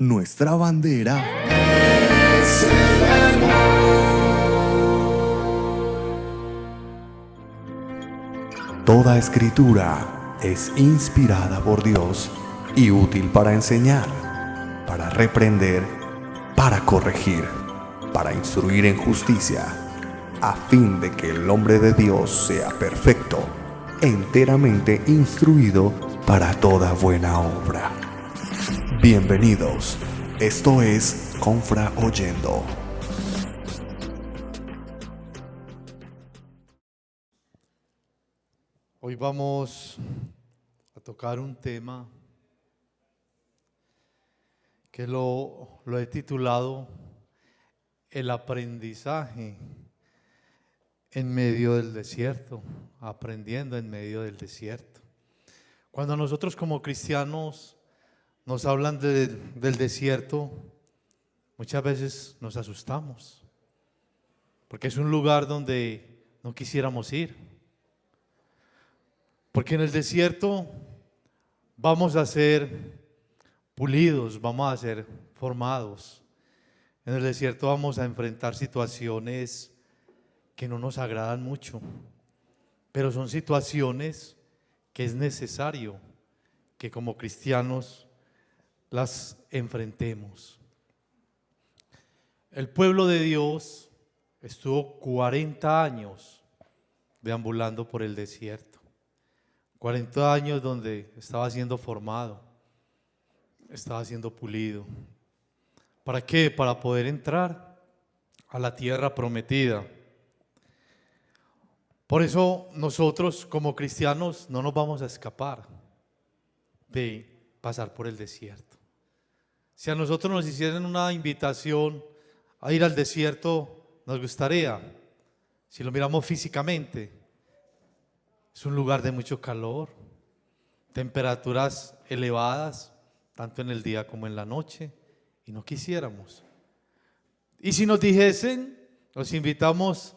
Nuestra bandera es el amor. Toda escritura es inspirada por Dios y útil para enseñar, para reprender, para corregir, para instruir en justicia, a fin de que el hombre de Dios sea perfecto, enteramente instruido para toda buena obra. Bienvenidos, esto es Confra Oyendo. Hoy vamos a tocar un tema que lo he titulado El aprendizaje en medio del desierto, aprendiendo en medio del desierto. Cuando nosotros como cristianos nos hablan del desierto, muchas veces nos asustamos, porque es un lugar donde no quisiéramos ir. Porque en el desierto vamos a ser pulidos, vamos a ser formados. En el desierto vamos a enfrentar situaciones que no nos agradan mucho, pero son situaciones que es necesario que como cristianos las enfrentemos. El pueblo de Dios estuvo 40 años deambulando por el desierto. 40 años donde estaba siendo formado, estaba siendo pulido. ¿Para qué? Para poder entrar a la tierra prometida. Por eso nosotros como cristianos no nos vamos a escapar de pasar por el desierto. Si a nosotros nos hicieran una invitación a ir al desierto, nos gustaría, si lo miramos físicamente. Es un lugar de mucho calor, temperaturas elevadas, tanto en el día como en la noche, y no quisiéramos. Y si nos dijesen, nos invitamos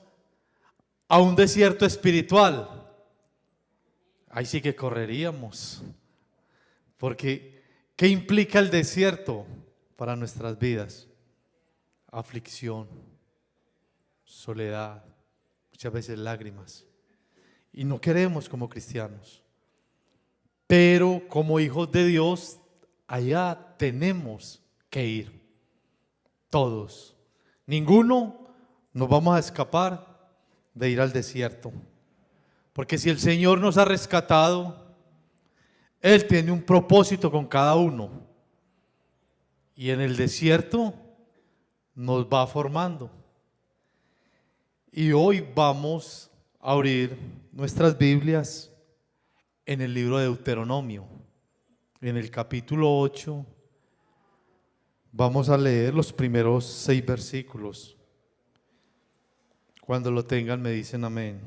a un desierto espiritual, ahí sí que correríamos, porque ¿qué implica el desierto para nuestras vidas? Aflicción, soledad, muchas veces lágrimas. Y no queremos como cristianos, pero como hijos de Dios, allá tenemos que ir, todos. Ninguno nos vamos a escapar de ir al desierto, porque si el Señor nos ha rescatado, Él tiene un propósito con cada uno, y en el desierto nos va formando. Y hoy vamos a abrir nuestras Biblias en el libro de Deuteronomio, en el capítulo 8. Vamos a leer los primeros 6 versículos. Cuando lo tengan me dicen amén.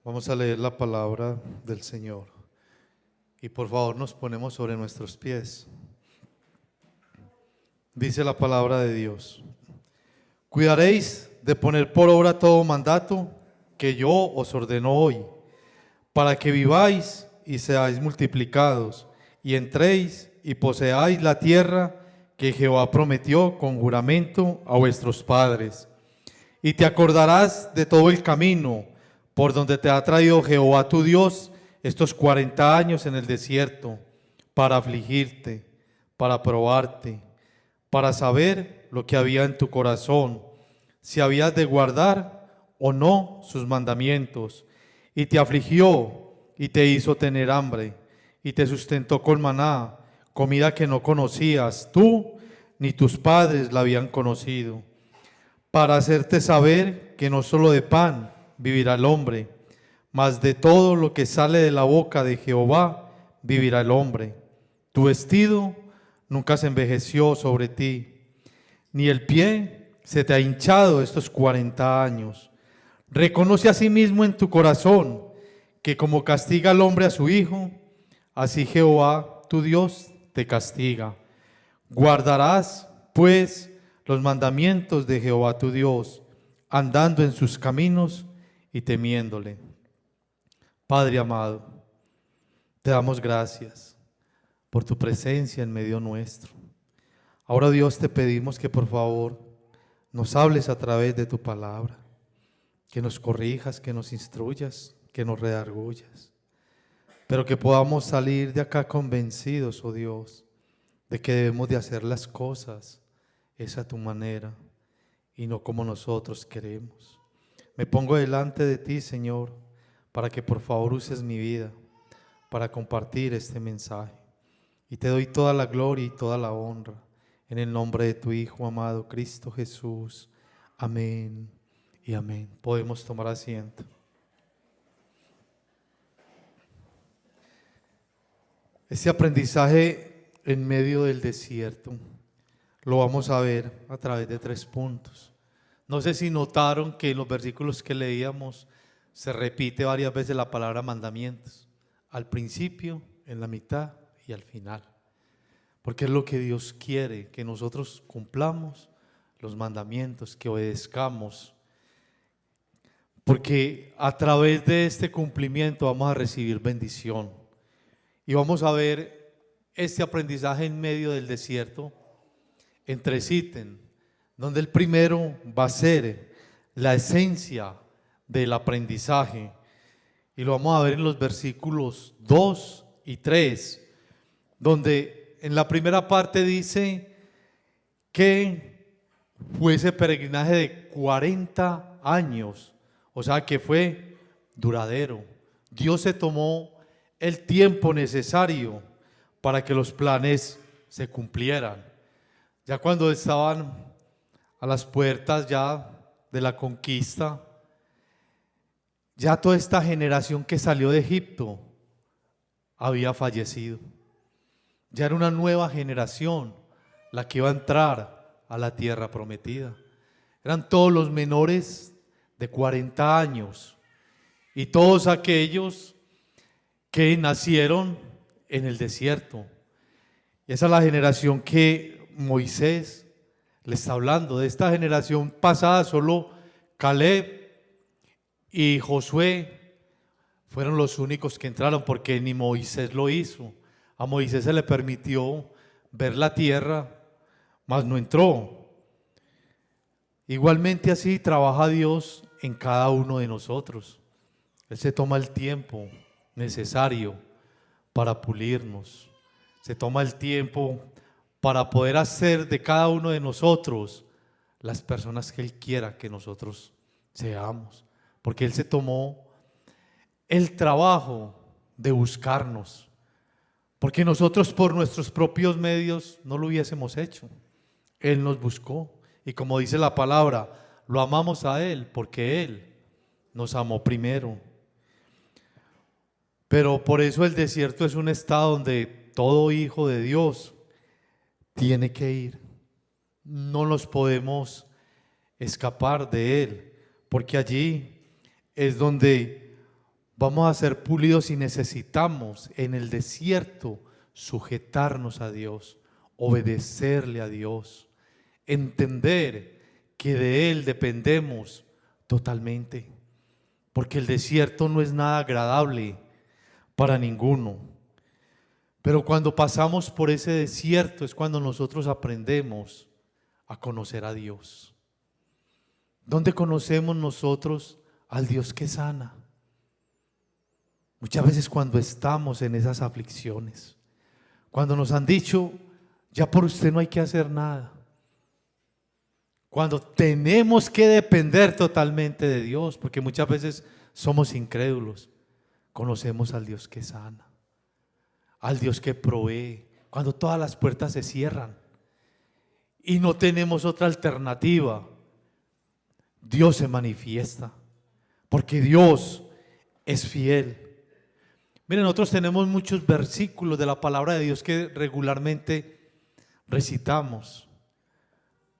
Vamos a leer la palabra del Señor. Y por favor nos ponemos sobre nuestros pies. Dice la palabra de Dios: cuidaréis de poner por obra todo mandato que yo os ordeno hoy, para que viváis y seáis multiplicados, y entréis y poseáis la tierra que Jehová prometió con juramento a vuestros padres. Y te acordarás de todo el camino por donde te ha traído Jehová tu Dios estos 40 años en el desierto, para afligirte, para probarte, para saber lo que había en tu corazón, si habías de guardar o no sus mandamientos. Y te afligió y te hizo tener hambre, y te sustentó con maná, comida que no conocías tú ni tus padres la habían conocido, para hacerte saber que no solo de pan vivirá el hombre, mas de todo lo que sale de la boca de Jehová vivirá el hombre. Tu vestido nunca se envejeció sobre ti, ni el pie se te ha hinchado estos 40 años. Reconoce asimismo en tu corazón que como castiga al hombre a su hijo, así Jehová tu Dios te castiga. Guardarás, pues, los mandamientos de Jehová tu Dios, andando en sus caminos y temiéndole. Padre amado, te damos gracias por tu presencia en medio nuestro. Ahora, Dios, te pedimos que por favor nos hables a través de tu palabra, que nos corrijas, que nos instruyas, que nos redargullas, pero que podamos salir de acá convencidos, oh Dios, de que debemos de hacer las cosas a tu manera y no como nosotros queremos. Me pongo delante de ti, Señor, para que por favor uses mi vida para compartir este mensaje. Y te doy toda la gloria y toda la honra en el nombre de tu Hijo amado, Cristo Jesús. Amén y amén. Podemos tomar asiento. Este aprendizaje en medio del desierto lo vamos a ver a través de 3 puntos. No sé si notaron que en los versículos que leíamos se repite varias veces la palabra mandamientos, al principio, en la mitad y al final, porque es lo que Dios quiere, que nosotros cumplamos los mandamientos, que obedezcamos, porque a través de este cumplimiento vamos a recibir bendición. Y vamos a ver este aprendizaje en medio del desierto en 3 ítems, donde el primero va a ser la esencia del aprendizaje, y lo vamos a ver en los versículos 2 y 3, donde en la primera parte dice que fue ese peregrinaje de 40 años, o sea que fue duradero. Dios se tomó el tiempo necesario para que los planes se cumplieran. Ya cuando estaban a las puertas ya de la conquista, ya toda esta generación que salió de Egipto había fallecido. Ya era una nueva generación la que iba a entrar a la tierra prometida. Eran todos los menores de 40 años y todos aquellos que nacieron en el desierto. Y esa es la generación que Moisés le está hablando. De esta generación pasada solo Caleb y Josué fueron los únicos que entraron, porque ni Moisés lo hizo. A Moisés se le permitió ver la tierra, mas no entró. Igualmente así trabaja Dios en cada uno de nosotros. Él se toma el tiempo necesario para pulirnos. Se toma el tiempo para poder hacer de cada uno de nosotros las personas que Él quiera que nosotros seamos. Porque Él se tomó el trabajo de buscarnos. Porque nosotros por nuestros propios medios no lo hubiésemos hecho. Él nos buscó. Y como dice la palabra, lo amamos a Él porque Él nos amó primero. Pero por eso el desierto es un estado donde todo hijo de Dios tiene que ir. No nos podemos escapar de Él, porque allí es donde vamos a ser pulidos y necesitamos en el desierto sujetarnos a Dios, obedecerle a Dios, entender que de Él dependemos totalmente, porque el desierto no es nada agradable para ninguno. Pero cuando pasamos por ese desierto es cuando nosotros aprendemos a conocer a Dios. ¿Dónde conocemos nosotros al Dios que sana? Muchas veces cuando estamos en esas aflicciones, cuando nos han dicho, ya por usted no hay que hacer nada. Cuando tenemos que depender totalmente de Dios, porque muchas veces somos incrédulos, conocemos al Dios que sana, al Dios que provee, cuando todas las puertas se cierran y no tenemos otra alternativa. Dios se manifiesta, porque Dios es fiel. Miren, nosotros tenemos muchos versículos de la palabra de Dios que regularmente recitamos.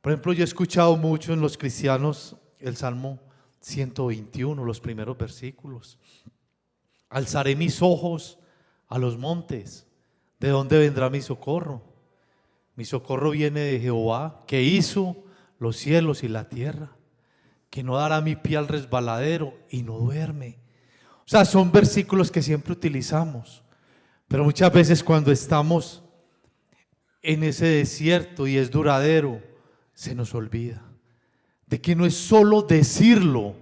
Por ejemplo, yo he escuchado mucho en los cristianos el Salmo 121, los primeros versículos. Alzaré mis ojos a los montes, ¿de dónde vendrá mi socorro? Mi socorro viene de Jehová, que hizo los cielos y la tierra, que no dará mi pie al resbaladero y no duerme. O sea, son versículos que siempre utilizamos, pero muchas veces cuando estamos en ese desierto y es duradero, se nos olvida de que no es solo decirlo,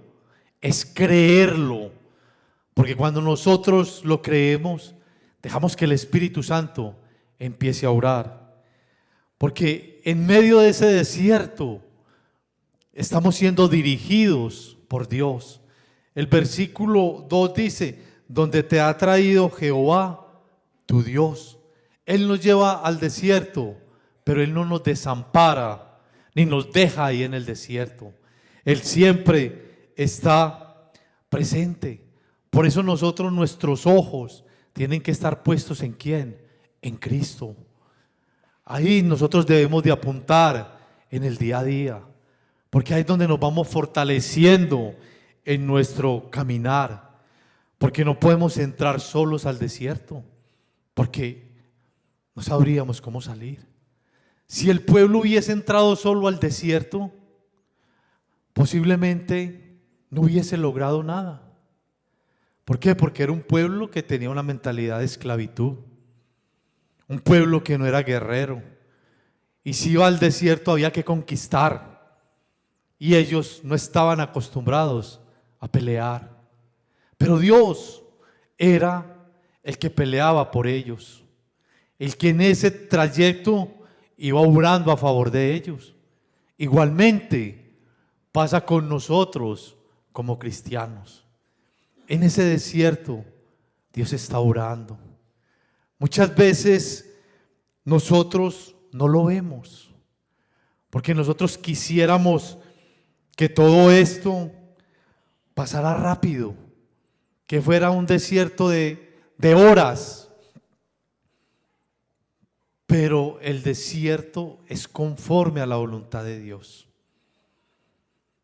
es creerlo. Porque cuando nosotros lo creemos, dejamos que el Espíritu Santo empiece a orar. Porque en medio de ese desierto estamos siendo dirigidos por Dios. El versículo 2 dice: donde te ha traído Jehová, tu Dios. Él nos lleva al desierto, pero Él no nos desampara, ni nos deja ahí en el desierto. Él siempre está presente. Por eso nosotros, nuestros ojos tienen que estar puestos ¿en quién? En Cristo. Ahí nosotros debemos de apuntar en el día a día, porque ahí es donde nos vamos fortaleciendo en nuestro caminar. Porque no podemos entrar solos al desierto, porque no sabríamos cómo salir. Si el pueblo hubiese entrado solo al desierto, posiblemente no hubiese logrado nada. ¿Por qué? Porque era un pueblo que tenía una mentalidad de esclavitud, un pueblo que no era guerrero, y si iba al desierto había que conquistar, y ellos no estaban acostumbrados a pelear. Pero Dios era el que peleaba por ellos, el que en ese trayecto iba obrando a favor de ellos. Igualmente pasa con nosotros como cristianos. En ese desierto Dios está orando. Muchas veces nosotros no lo vemos, porque nosotros quisiéramos que todo esto pasara rápido, que fuera un desierto de horas. Pero el desierto es conforme a la voluntad de Dios,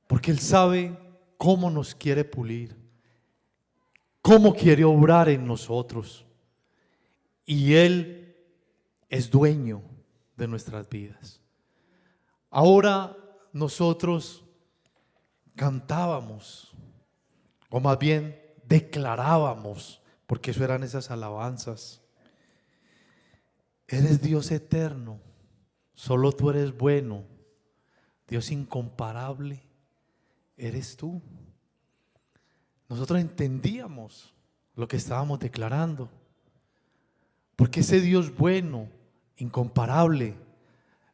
porque Él sabe cómo nos quiere pulir, cómo quiere obrar en nosotros, y Él es dueño de nuestras vidas. Ahora nosotros cantábamos, o más bien declarábamos, porque eso eran esas alabanzas: eres Dios eterno, solo tú eres bueno, Dios incomparable, eres tú. Nosotros entendíamos lo que estábamos declarando, porque ese Dios bueno, incomparable,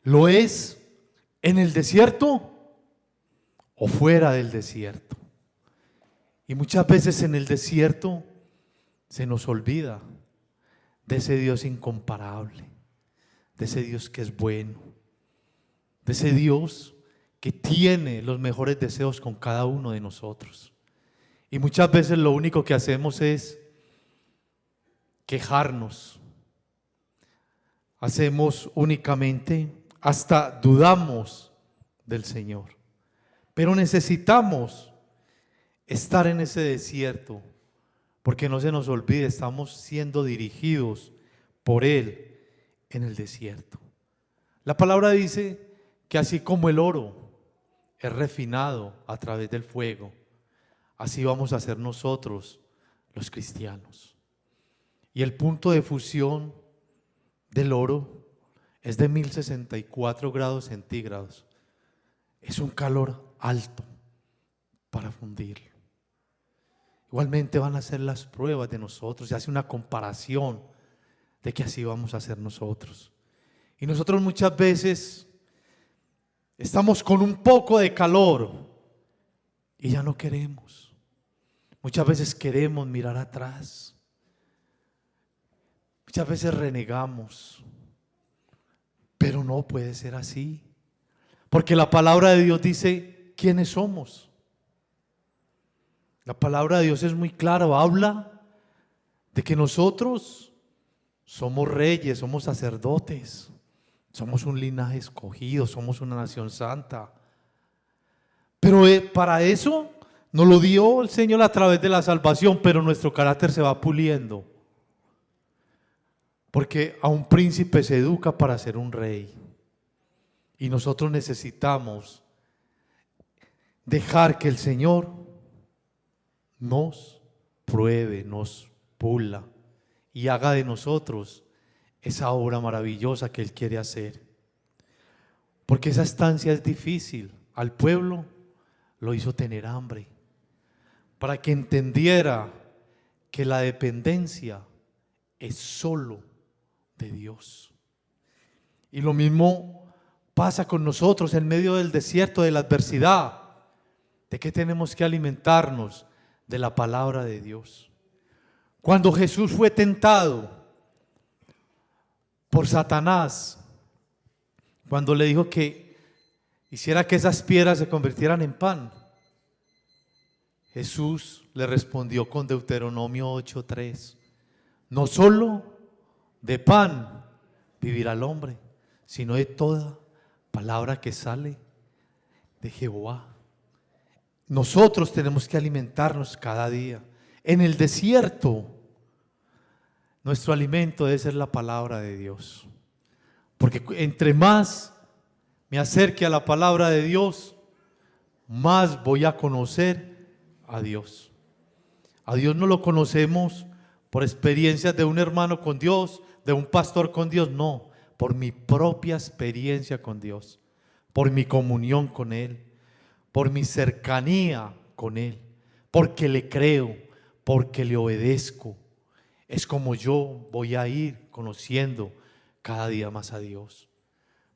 lo es en el desierto o fuera del desierto. Y muchas veces en el desierto se nos olvida de ese Dios incomparable, de ese Dios que es bueno, de ese Dios que tiene los mejores deseos con cada uno de nosotros. Y muchas veces lo único que hacemos es quejarnos. Hacemos únicamente, hasta dudamos del Señor. Pero necesitamos estar en ese desierto, porque no se nos olvide, estamos siendo dirigidos por Él en el desierto. La palabra dice que así como el oro es refinado a través del fuego, así vamos a ser nosotros los cristianos. Y el punto de fusión del oro es de 1064 grados centígrados. Es un calor alto para fundirlo. Igualmente van a ser las pruebas de nosotros. Se hace una comparación de que así vamos a ser nosotros. Y nosotros muchas veces estamos con un poco de calor y ya no queremos. Muchas veces queremos mirar atrás. Muchas veces renegamos. Pero no puede ser así. Porque la palabra de Dios dice quiénes somos. La palabra de Dios es muy clara, habla de que nosotros somos reyes, somos sacerdotes, somos un linaje escogido, somos una nación santa. Pero para eso nos lo dio el Señor a través de la salvación, pero nuestro carácter se va puliendo. Porque a un príncipe se educa para ser un rey. Y nosotros necesitamos dejar que el Señor nos pruebe, nos pula y haga de nosotros esa obra maravillosa que Él quiere hacer. Porque esa estancia es difícil. Al pueblo lo hizo tener hambre, para que entendiera que la dependencia es solo de Dios. Y lo mismo pasa con nosotros en medio del desierto, de la adversidad. ¿De qué tenemos que alimentarnos? De la palabra de Dios. Cuando Jesús fue tentado por Satanás, cuando le dijo que hiciera que esas piedras se convirtieran en pan, Jesús le respondió con Deuteronomio 8:3: no solo de pan vivirá el hombre, sino de toda palabra que sale de Jehová. Nosotros tenemos que alimentarnos cada día. En el desierto, nuestro alimento debe ser la palabra de Dios. Porque entre más me acerque a la palabra de Dios, más voy a conocer a Dios. A Dios no lo conocemos por experiencias de un hermano con Dios, de un pastor con Dios, no, por mi propia experiencia con Dios, por mi comunión con Él, por mi cercanía con Él, porque le creo, porque le obedezco. Es como yo voy a ir conociendo cada día más a Dios.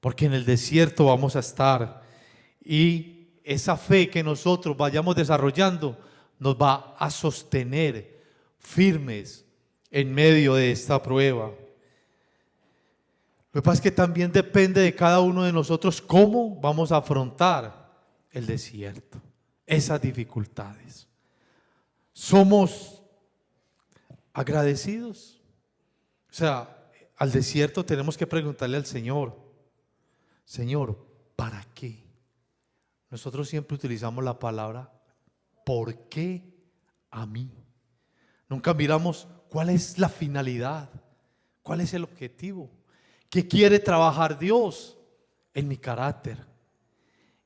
Porque en el desierto vamos a estar, y esa fe que nosotros vayamos desarrollando nos va a sostener firmes en medio de esta prueba. Lo que pasa es que también depende de cada uno de nosotros cómo vamos a afrontar el desierto, esas dificultades. ¿Somos agradecidos? O sea, al desierto tenemos que preguntarle al Señor: Señor, ¿para qué? Nosotros siempre utilizamos la palabra ¿por qué a mí? Nunca miramos cuál es la finalidad, cuál es el objetivo, qué quiere trabajar Dios en mi carácter.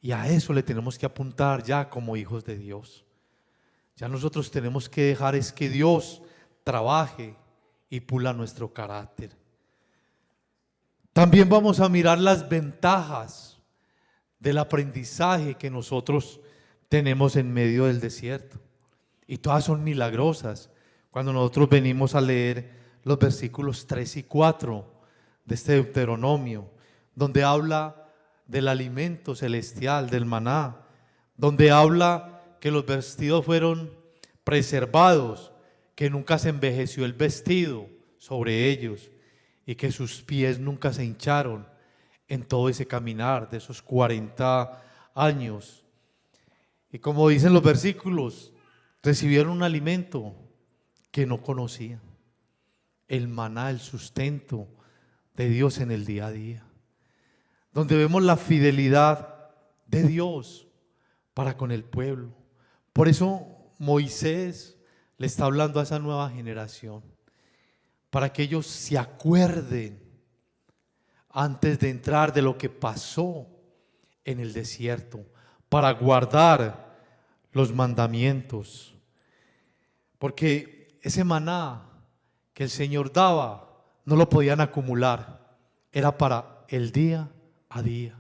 Y a eso le tenemos que apuntar ya como hijos de Dios. Ya nosotros tenemos que dejar es que Dios trabaje y pula nuestro carácter. También vamos a mirar las ventajas del aprendizaje que nosotros tenemos en medio del desierto. Y todas son milagrosas. Cuando nosotros venimos a leer los versículos 3 y 4 de este Deuteronomio, donde habla del alimento celestial, del maná, donde habla que los vestidos fueron preservados, que nunca se envejeció el vestido sobre ellos y que sus pies nunca se hincharon en todo ese caminar de esos 40 años. Y como dicen los versículos, recibieron un alimento que no conocían, el maná, el sustento de Dios en el día a día, donde vemos la fidelidad de Dios para con el pueblo. Por eso Moisés le está hablando a esa nueva generación, para que ellos se acuerden antes de entrar de lo que pasó en el desierto, para guardar los mandamientos. Porque ese maná que el Señor daba no lo podían acumular, era para el día a día.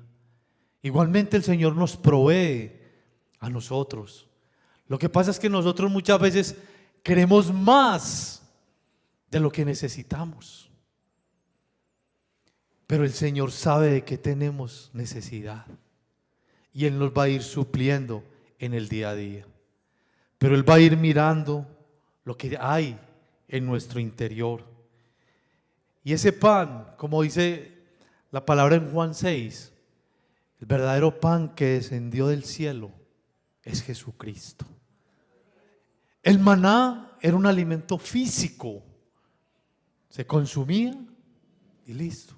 Igualmente el Señor nos provee a nosotros. Lo que pasa es que nosotros muchas veces queremos más de lo que necesitamos, pero el Señor sabe de qué tenemos necesidad y Él nos va a ir supliendo en el día a día. Pero Él va a ir mirando lo que hay en nuestro interior. Y ese pan, como dice la palabra en Juan 6, el verdadero pan que descendió del cielo es Jesucristo. El maná era un alimento físico, se consumía y listo.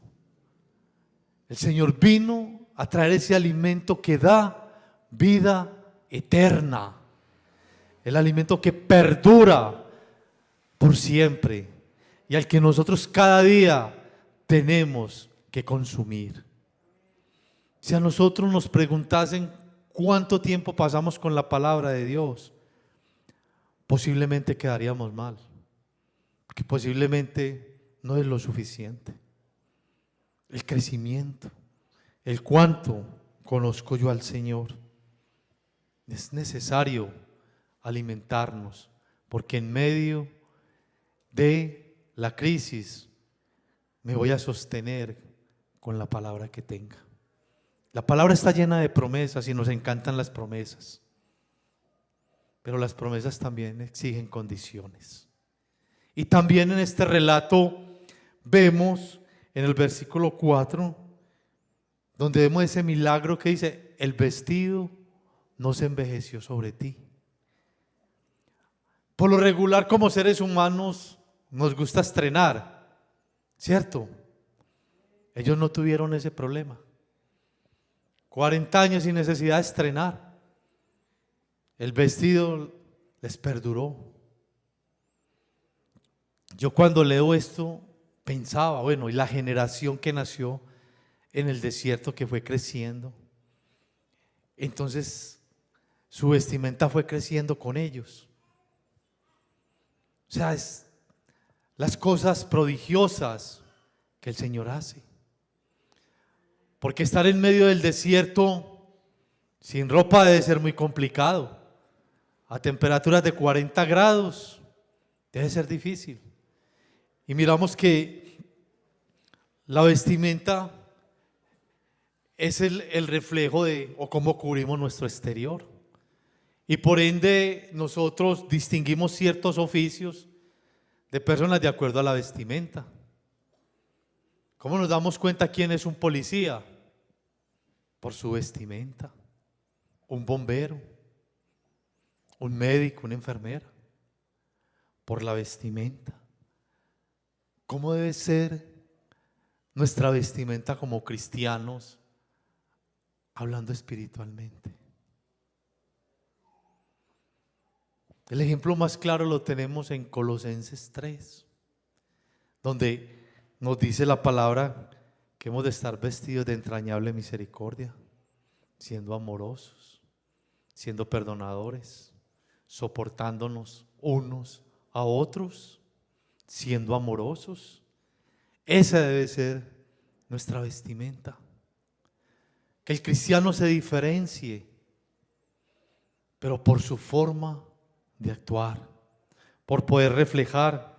El Señor vino a traer ese alimento que da vida eterna, el alimento que perdura por siempre y al que nosotros cada día tenemos que consumir. Si a nosotros nos preguntasen cuánto tiempo pasamos con la palabra de Dios, posiblemente quedaríamos mal, porque posiblemente no es lo suficiente. El crecimiento, el cuánto conozco yo al Señor. Es necesario alimentarnos, porque en medio de la crisis me voy a sostener con la palabra que tenga. La palabra está llena de promesas y nos encantan las promesas, pero las promesas también exigen condiciones. Y también en este relato vemos en el versículo 4, donde vemos ese milagro que dice: el vestido no se envejeció sobre ti. Por lo regular, como seres humanos, nos gusta estrenar, ¿cierto? Ellos no tuvieron ese problema. 40 años sin necesidad de estrenar. El vestido les perduró. Yo cuando leo esto pensaba, bueno, y la generación que nació en el desierto, que fue creciendo, entonces su vestimenta fue creciendo con ellos. O sea, es las cosas prodigiosas que el Señor hace. Porque estar en medio del desierto sin ropa debe ser muy complicado. A temperaturas de 40 grados debe ser difícil. Y miramos que la vestimenta es el reflejo de o cómo cubrimos nuestro exterior. Y por ende nosotros distinguimos ciertos oficios de personas de acuerdo a la vestimenta. ¿Cómo nos damos cuenta quién es un policía? Por su vestimenta. Un bombero, un médico, una enfermera, por la vestimenta. ¿Cómo debe ser nuestra vestimenta como cristianos, hablando espiritualmente? El ejemplo más claro lo tenemos en Colosenses 3, donde nos dice la palabra que hemos de estar vestidos de entrañable misericordia, siendo amorosos, siendo perdonadores, soportándonos unos a otros, siendo amorosos. Esa debe ser nuestra vestimenta. Que el cristiano se diferencie, pero por su forma de actuar, por poder reflejar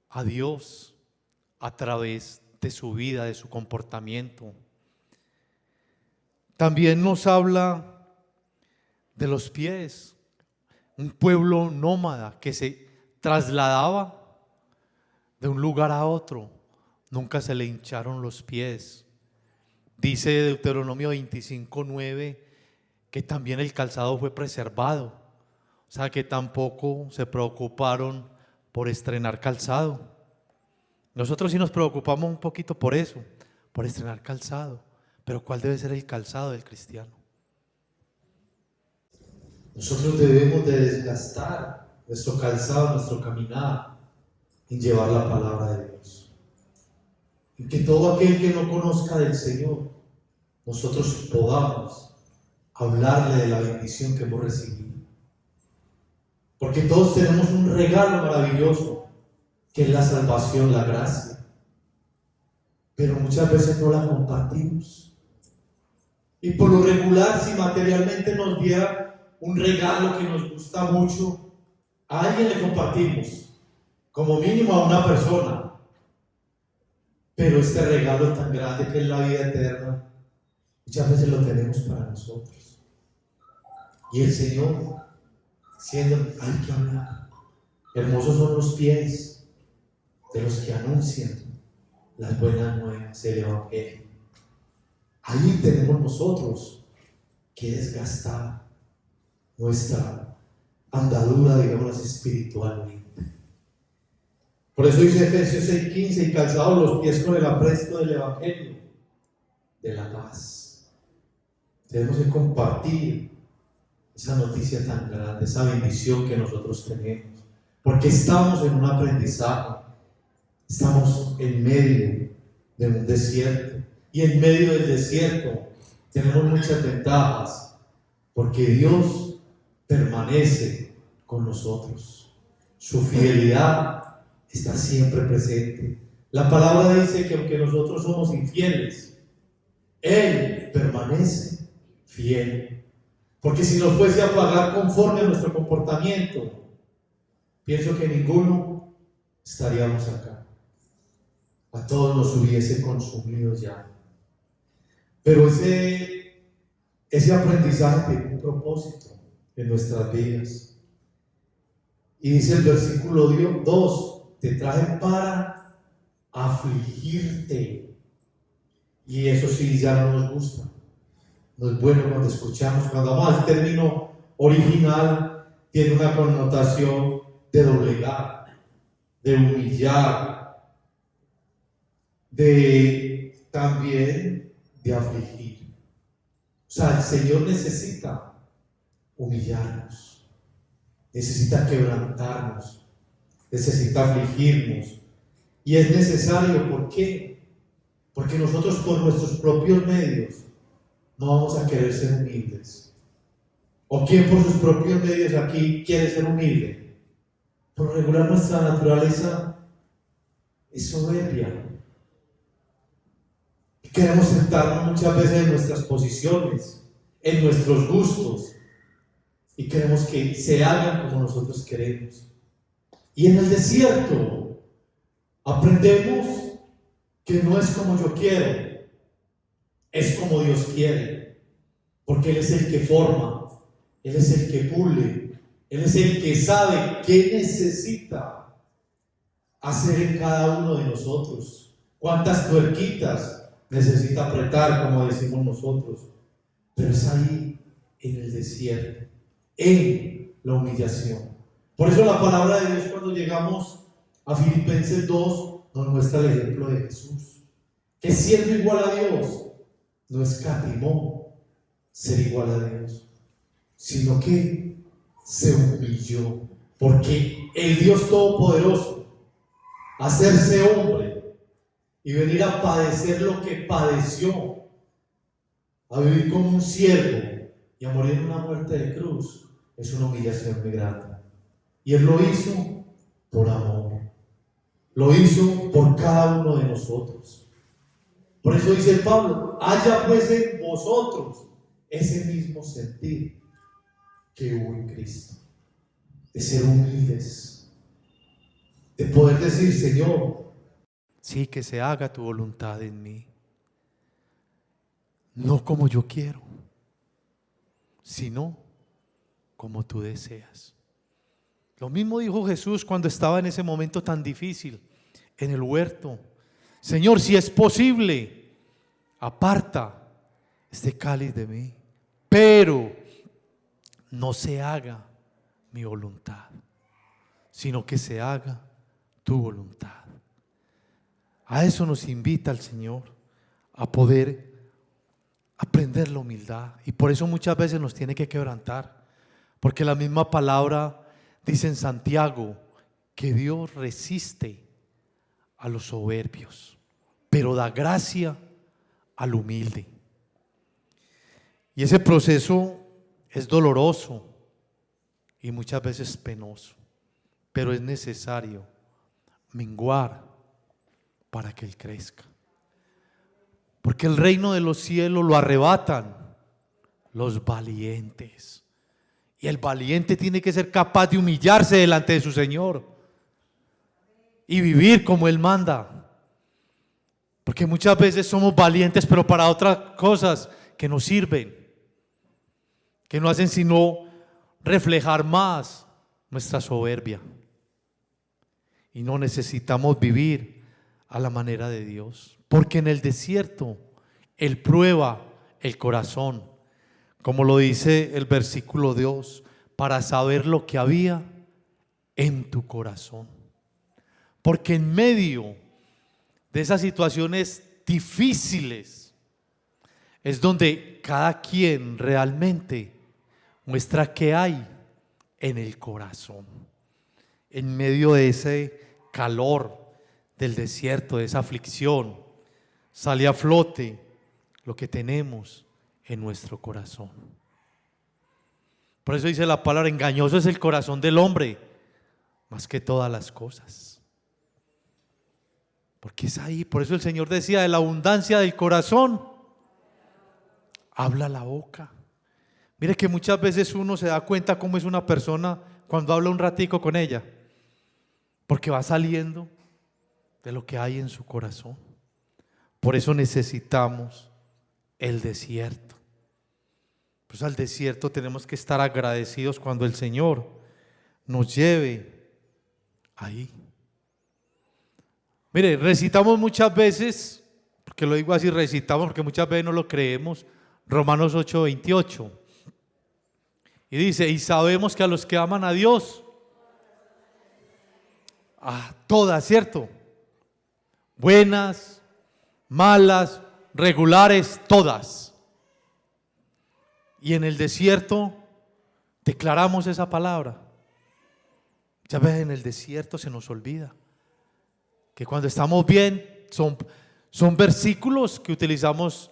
a Dios a través de su vida, de su comportamiento. También nos habla de los pies, un pueblo nómada que se trasladaba de un lugar a otro, nunca se le hincharon los pies. Dice Deuteronomio 25:9 que también el calzado fue preservado, o sea que tampoco se preocuparon por estrenar calzado. Nosotros sí nos preocupamos un poquito por eso, por estrenar calzado, pero ¿cuál debe ser el calzado del cristiano? Nosotros debemos de desgastar nuestro calzado, nuestro caminar, en llevar la palabra de Dios. Y que todo aquel que no conozca del Señor, nosotros podamos hablarle de la bendición que hemos recibido. Porque todos tenemos un regalo maravilloso, que es la salvación, la gracia. Pero muchas veces no la compartimos. Y por lo regular, si materialmente nos diera un regalo que nos gusta mucho, a alguien le compartimos, como mínimo a una persona. Pero este regalo tan grande que es la vida eterna, muchas veces lo tenemos para nosotros. Y el Señor, siendo, hay que hablar. Hermosos son los pies de los que anuncian las buenas nuevas del Evangelio. Ahí tenemos nosotros que desgastar nuestra andadura, digamos, espiritualmente. Por eso dice Efesios 6:15: y calzados los pies con el apresto del Evangelio de la paz. Tenemos que compartir esa noticia tan grande, esa bendición que nosotros tenemos, porque estamos en un aprendizaje, estamos en medio de un desierto, y en medio del desierto tenemos muchas ventajas, porque Dios permanece con nosotros. Su fidelidad está siempre presente. La palabra dice que aunque nosotros somos infieles, Él permanece fiel. Porque si nos fuese a pagar conforme a nuestro comportamiento, pienso que ninguno estaríamos acá. A todos nos hubiese consumido ya. Pero ese aprendizaje tiene un propósito en nuestras vidas. Y dice el versículo 2, te traje para afligirte. Y eso sí ya no nos gusta. No es bueno cuando escuchamos, cuando vamos al término original, tiene una connotación de doblegar, de humillar, también de afligir. O sea, el Señor necesita humillarnos, necesita quebrantarnos, necesita afligirnos. Y es necesario, ¿por qué? Porque nosotros por nuestros propios medios no vamos a querer ser humildes. ¿O quién por sus propios medios aquí quiere ser humilde? Por lo regular nuestra naturaleza es soberbia. Y queremos sentarnos muchas veces en nuestras posiciones, en nuestros gustos, y queremos que se hagan como nosotros queremos. Y en el desierto aprendemos que no es como yo quiero, es como Dios quiere, porque Él es el que forma, Él es el que pule, Él es el que sabe qué necesita hacer en cada uno de nosotros, cuántas tuerquitas necesita apretar, como decimos nosotros. Pero es ahí en el desierto, en la humillación. Por eso la palabra de Dios, cuando llegamos a Filipenses 2, nos muestra el ejemplo de Jesús, que siendo igual a Dios, no escatimó ser igual a Dios, sino que se humilló, porque el Dios Todopoderoso, hacerse hombre y venir a padecer lo que padeció, a vivir como un siervo y a morir en una muerte de cruz, es una humillación muy grande. Y Él lo hizo por amor, lo hizo por cada uno de nosotros. Por eso dice Pablo, haya pues en vosotros ese mismo sentir que hubo en Cristo, de ser humildes, de poder decir, Señor, Sí, que se haga tu voluntad en mí, no como yo quiero, sino como tú deseas. Lo mismo dijo Jesús cuando estaba en ese momento tan difícil en el huerto. Señor, si es posible, aparta este cáliz de mí, pero no se haga mi voluntad, sino que se haga tu voluntad. A eso nos invita el Señor, a poder aprender la humildad. Y por eso muchas veces nos tiene que quebrantar, porque la misma palabra dice en Santiago que Dios resiste a los soberbios, pero da gracia al humilde. Y ese proceso es doloroso y muchas veces penoso, pero es necesario menguar para que Él crezca. Porque el reino de los cielos lo arrebatan los valientes. Y el valiente tiene que ser capaz de humillarse delante de su Señor y vivir como Él manda. Porque muchas veces somos valientes, pero para otras cosas que no sirven, que no hacen sino reflejar más nuestra soberbia. Y no necesitamos vivir a la manera de Dios, porque en el desierto Él prueba el corazón, como lo dice el versículo 2, para saber lo que había en tu corazón. Porque en medio de esas situaciones difíciles es donde cada quien realmente muestra qué hay en el corazón. En medio de ese calor del desierto, de esa aflicción, sale a flote lo que tenemos en nuestro corazón. Por eso dice la palabra, engañoso es el corazón del hombre, más que todas las cosas. Porque es ahí, por eso el Señor decía, de la abundancia del corazón, habla la boca. Mire que muchas veces uno se da cuenta cómo es una persona cuando habla un ratico con ella, porque va saliendo de lo que hay en su corazón. Por eso necesitamos el desierto. Pues al desierto tenemos que estar agradecidos cuando el Señor nos lleve ahí. Mire, recitamos muchas veces, porque lo digo así, recitamos porque muchas veces no lo creemos, Romanos 8:28. Y dice, y sabemos que a los que aman a Dios, a todas, ¿cierto? Buenas, malas, regulares, todas. Y en el desierto declaramos esa palabra. Ya ves, en el desierto se nos olvida que cuando estamos bien son versículos que utilizamos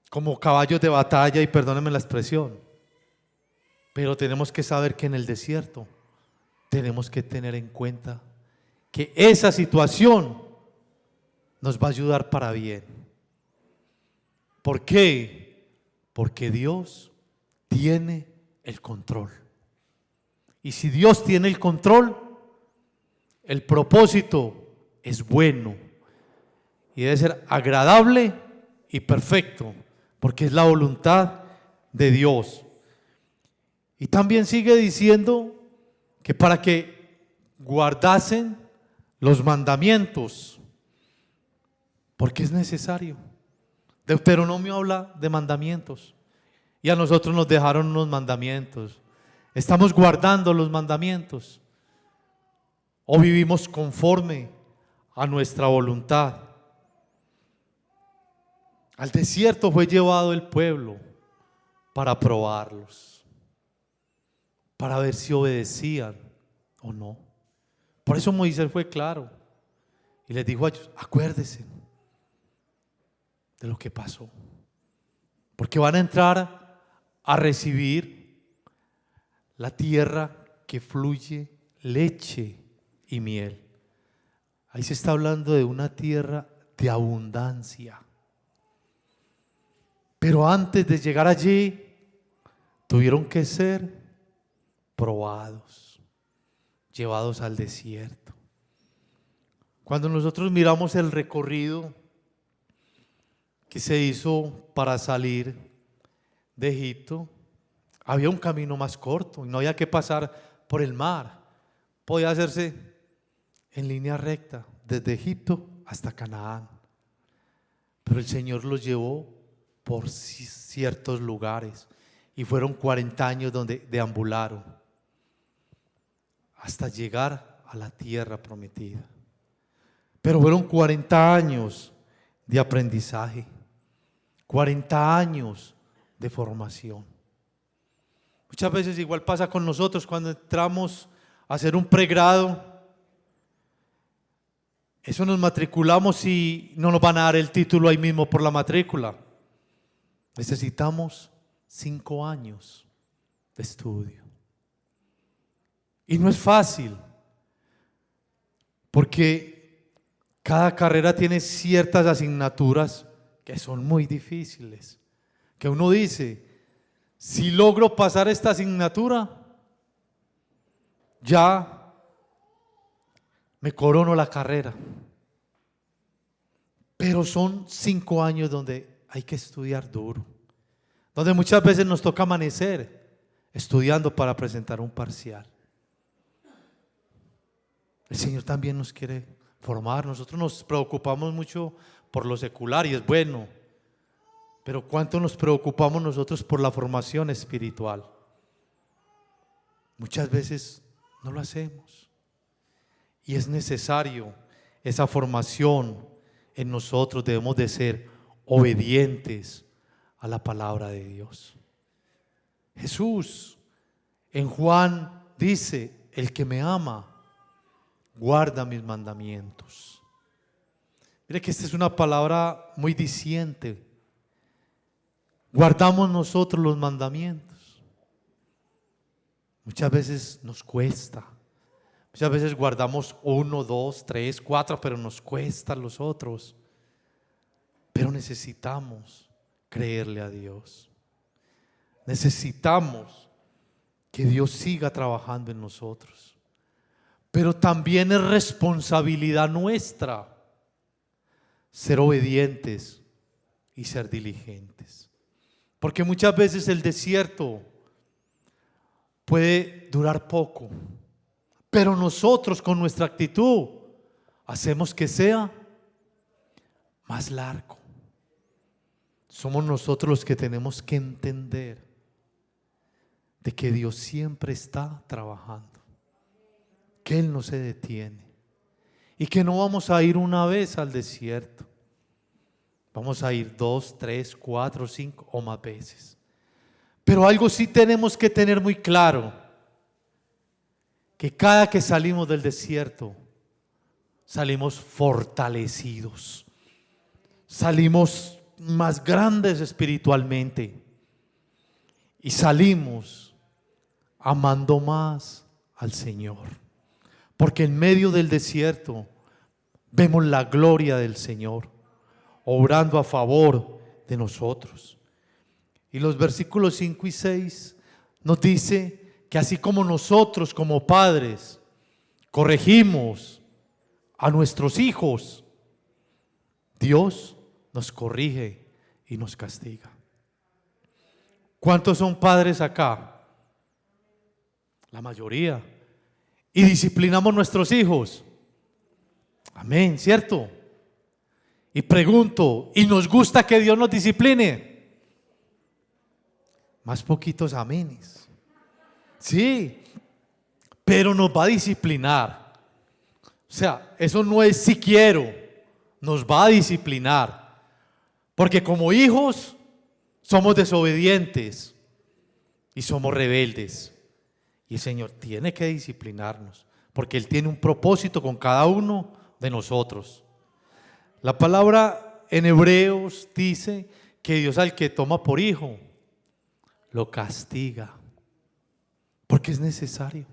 como caballos de batalla, y perdónenme la expresión, pero tenemos que saber que en el desierto tenemos que tener en cuenta que esa situación nos va a ayudar para bien. ¿Por qué? Porque Dios tiene el control. Y si Dios tiene el control, el propósito es bueno y debe ser agradable y perfecto, porque es la voluntad de Dios. Y también sigue diciendo que para que guardasen los mandamientos, porque es necesario. Deuteronomio habla de mandamientos y a nosotros nos dejaron unos mandamientos. ¿Estamos guardando los mandamientos o vivimos conforme a nuestra voluntad? Al desierto fue llevado el pueblo para probarlos, para ver si obedecían o no. Por eso Moisés fue claro y les dijo a ellos, acuérdense de lo que pasó, porque van a entrar a recibir la tierra que fluye leche y miel. Ahí se está hablando de una tierra de abundancia. Pero antes de llegar allí, tuvieron que ser probados, llevados al desierto. Cuando nosotros miramos el recorrido que se hizo para salir de Egipto, había un camino más corto y no había que pasar por el mar. Podía hacerse en línea recta desde Egipto hasta Canaán. Pero el Señor los llevó por ciertos lugares y fueron 40 años donde deambularon hasta llegar a la tierra prometida. Pero fueron 40 años de aprendizaje, 40 años de formación. Muchas veces igual pasa con nosotros cuando entramos a hacer un pregrado. Eso nos matriculamos y no nos van a dar el título ahí mismo por la matrícula. Necesitamos 5 años de estudio. Y no es fácil, porque cada carrera tiene ciertas asignaturas que son muy difíciles. Que uno dice, si logro pasar esta asignatura, ya me corono la carrera. Pero son 5 años donde hay que estudiar duro, donde muchas veces nos toca amanecer estudiando para presentar un parcial. El Señor también nos quiere formar. Nosotros nos preocupamos mucho por lo secular y es bueno, pero ¿cuánto nos preocupamos nosotros por la formación espiritual? Muchas veces no lo hacemos y es necesario esa formación en nosotros. Debemos de ser obedientes a la palabra de Dios. Jesús en Juan dice, el que me ama guarda mis mandamientos. Mire que esta es una palabra muy diciente. Guardamos nosotros los mandamientos. muchas veces nos cuesta. Muchas veces guardamos 1, 2, 3, 4, pero nos cuestan los otros. Pero necesitamos creerle a Dios. Necesitamos que Dios siga trabajando en nosotros. Pero también es responsabilidad nuestra ser obedientes y ser diligentes. Porque muchas veces el desierto puede durar poco, pero nosotros con nuestra actitud hacemos que sea más largo. Somos nosotros los que tenemos que entender de que Dios siempre está trabajando, que Él no se detiene y que no vamos a ir una vez al desierto. Vamos a ir 2, 3, 4, 5 o más veces. Pero algo sí tenemos que tener muy claro, que cada que salimos del desierto, salimos fortalecidos, salimos más grandes espiritualmente y salimos amando más al Señor. Porque en medio del desierto vemos la gloria del Señor obrando a favor de nosotros. Y los versículos 5 y 6 nos dice que así como nosotros como padres corregimos a nuestros hijos, Dios nos corrige y nos castiga. ¿Cuántos son padres acá? La mayoría. Y disciplinamos a nuestros hijos. Amén, ¿cierto? Y pregunto, ¿y nos gusta que Dios nos discipline? Más poquitos amenes. Sí, pero nos va a disciplinar. O sea, eso no es si quiero, nos va a disciplinar. Porque como hijos somos desobedientes y somos rebeldes. Y el Señor tiene que disciplinarnos, porque Él tiene un propósito con cada uno de nosotros. La palabra en Hebreos dice que Dios al que toma por hijo lo castiga, porque es necesario.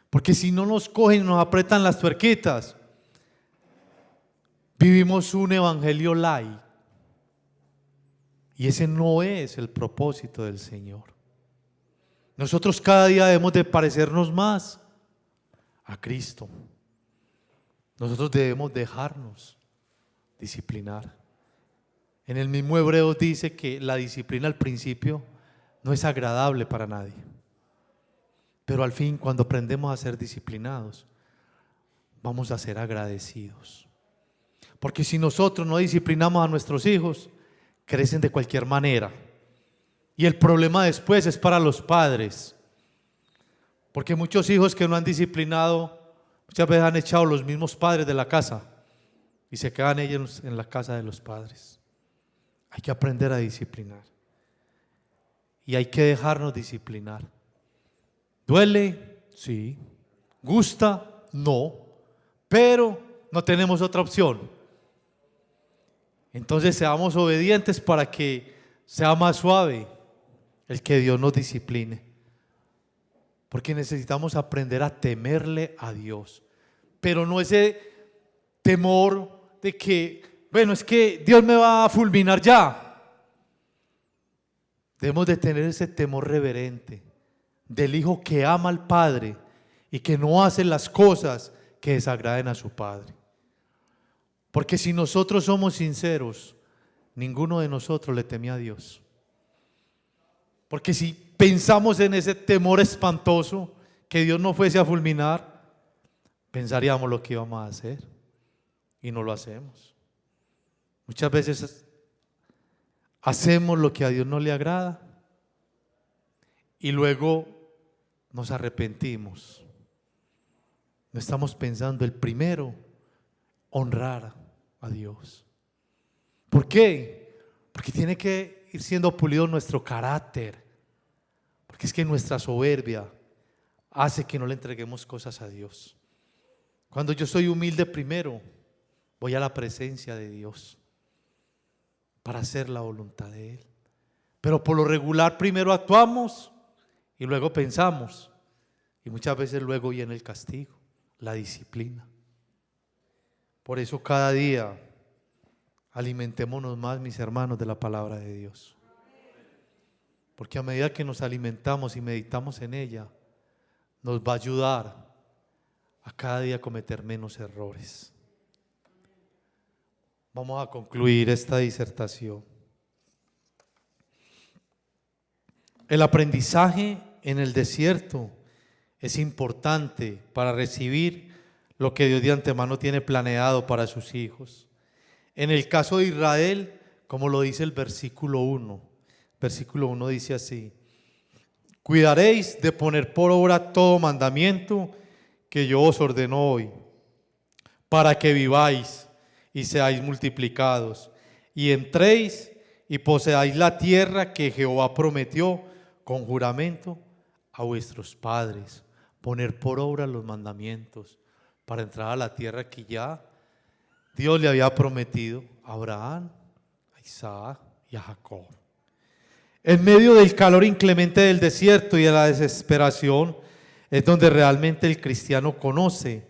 Porque si no nos cogen y nos apretan las tuerquitas, vivimos un evangelio light. Y ese no es el propósito del Señor. Nosotros cada día debemos de parecernos más a Cristo. Nosotros debemos dejarnos disciplinar. En el mismo Hebreos dice que la disciplina al principio no es agradable para nadie. Pero al fin, cuando aprendemos a ser disciplinados, vamos a ser agradecidos. Porque si nosotros no disciplinamos a nuestros hijos, crecen de cualquier manera. Y el problema después es para los padres. Porque muchos hijos que no han disciplinado, muchas veces han echado los mismos padres de la casa y se quedan ellos en la casa de los padres. Hay que aprender a disciplinar. Y hay que dejarnos disciplinar. ¿Duele? Sí. ¿Gusta? No. Pero no tenemos otra opción. Entonces seamos obedientes para que sea más suave el que Dios nos discipline. Porque necesitamos aprender a temerle a Dios. Pero no ese temor de que, bueno, es que Dios me va a fulminar ya. Debemos de tener ese temor reverente del hijo que ama al padre y que no hace las cosas que desagraden a su padre. Porque si nosotros somos sinceros, ninguno de nosotros le teme a Dios. Porque si pensamos en ese temor espantoso, que Dios no fuese a fulminar, pensaríamos lo que íbamos a hacer y no lo hacemos. Muchas veces hacemos lo que a Dios no le agrada y luego nos arrepentimos. No estamos pensando el primero, honrar a Dios. ¿Por qué? Porque tiene que ir siendo pulido nuestro carácter. Porque es que nuestra soberbia hace que no le entreguemos cosas a Dios. Cuando yo soy humilde primero, voy a la presencia de Dios para hacer la voluntad de Él. Pero por lo regular primero actuamos Y luego pensamos, y muchas veces luego viene el castigo, la disciplina. Por eso cada día alimentémonos más, mis hermanos, de la palabra de Dios. Porque a medida que nos alimentamos y meditamos en ella, nos va a ayudar a cada día cometer menos errores. Vamos a concluir esta disertación. El aprendizaje en el desierto es importante para recibir lo que Dios de antemano tiene planeado para sus hijos. En el caso de Israel, como lo dice el versículo 1, versículo 1 dice así: cuidaréis de poner por obra todo mandamiento que yo os ordeno hoy, para que viváis y seáis multiplicados, y entréis y poseáis la tierra que Jehová prometió con juramento a vuestros padres. Poner por obra los mandamientos para entrar a la tierra que ya Dios le había prometido a Abraham, a Isaac y a Jacob. En medio del calor inclemente del desierto y de la desesperación es donde realmente el cristiano conoce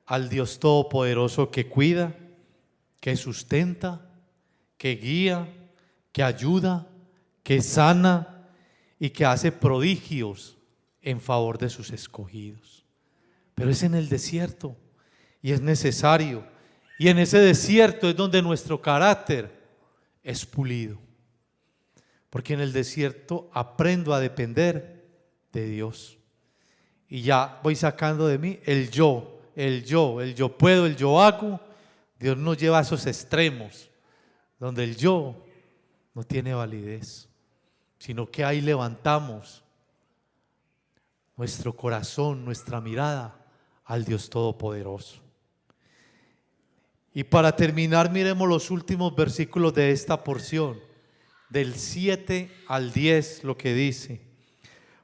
al Dios Todopoderoso que cuida, que sustenta, que guía, que ayuda, que sana y que hace prodigios en favor de sus escogidos. Pero es en el desierto y es necesario. Y en ese desierto es donde nuestro carácter es pulido. Porque en el desierto aprendo a depender de Dios. Y ya voy sacando de mí el yo puedo, el yo hago. Dios nos lleva a esos extremos donde el yo no tiene validez, sino que ahí levantamos nuestro corazón, nuestra mirada al Dios Todopoderoso. Y para terminar, miremos los últimos versículos de esta porción, del 7 al 10, lo que dice: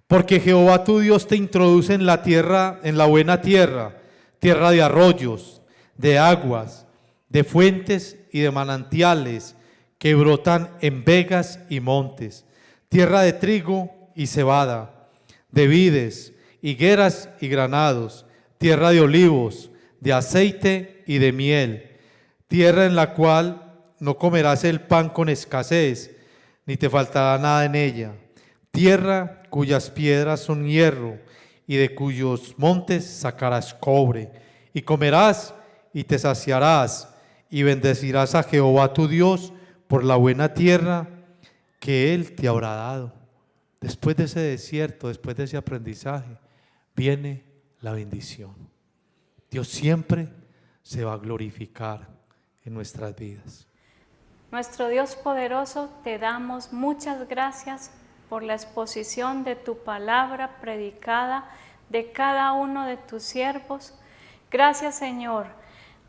porque Jehová tu Dios te introduce en la tierra, en la buena tierra, tierra de arroyos, de aguas, de fuentes y de manantiales que brotan en vegas y montes, tierra de trigo y cebada, de vides, higueras y granados, tierra de olivos, de aceite y de miel, tierra en la cual no comerás el pan con escasez, ni te faltará nada en ella, tierra cuyas piedras son hierro, y de cuyos montes sacarás cobre, y comerás y te saciarás, y bendecirás a Jehová tu Dios por la buena tierra que Él te habrá dado. Después de ese desierto, después de ese aprendizaje, viene la bendición. Dios siempre se va a glorificar en nuestras vidas. Nuestro Dios poderoso, te damos muchas gracias por la exposición de tu palabra predicada de cada uno de tus siervos. Gracias, Señor.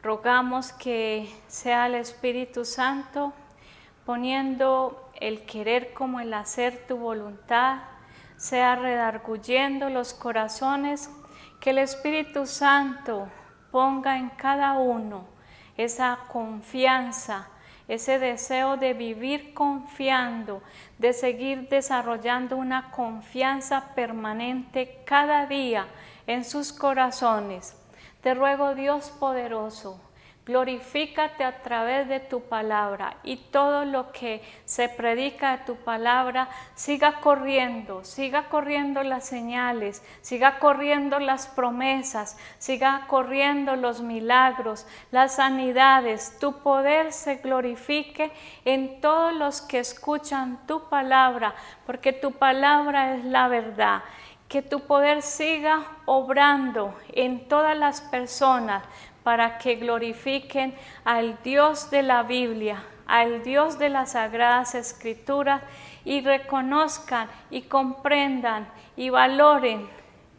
Rogamos que sea el Espíritu Santo poniendo el querer como el hacer tu voluntad, sea redarguyendo los corazones, que el Espíritu Santo ponga en cada uno esa confianza, ese deseo de vivir confiando, de seguir desarrollando una confianza permanente cada día en sus corazones. Te ruego, Dios poderoso, glorifícate a través de tu palabra, y todo lo que se predica de tu palabra siga corriendo las señales, siga corriendo las promesas, siga corriendo los milagros, las sanidades. Tu poder se glorifique en todos los que escuchan tu palabra, porque tu palabra es la verdad. Que tu poder siga obrando en todas las personas para que glorifiquen al Dios de la Biblia, al Dios de las Sagradas Escrituras, y reconozcan y comprendan y valoren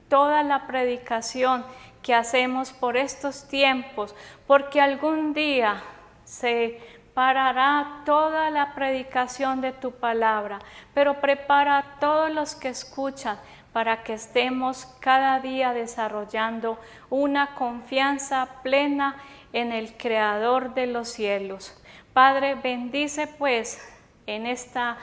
toda la predicación que hacemos por estos tiempos, porque algún día se parará toda la predicación de tu palabra, pero prepara a todos los que escuchan para que estemos cada día desarrollando una confianza plena en el Creador de los cielos. Padre, bendice pues en esta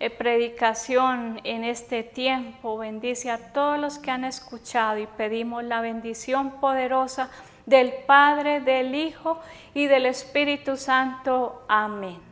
predicación en este tiempo. Bendice a todos los que han escuchado y pedimos la bendición poderosa del Padre, del Hijo y del Espíritu Santo. Amén.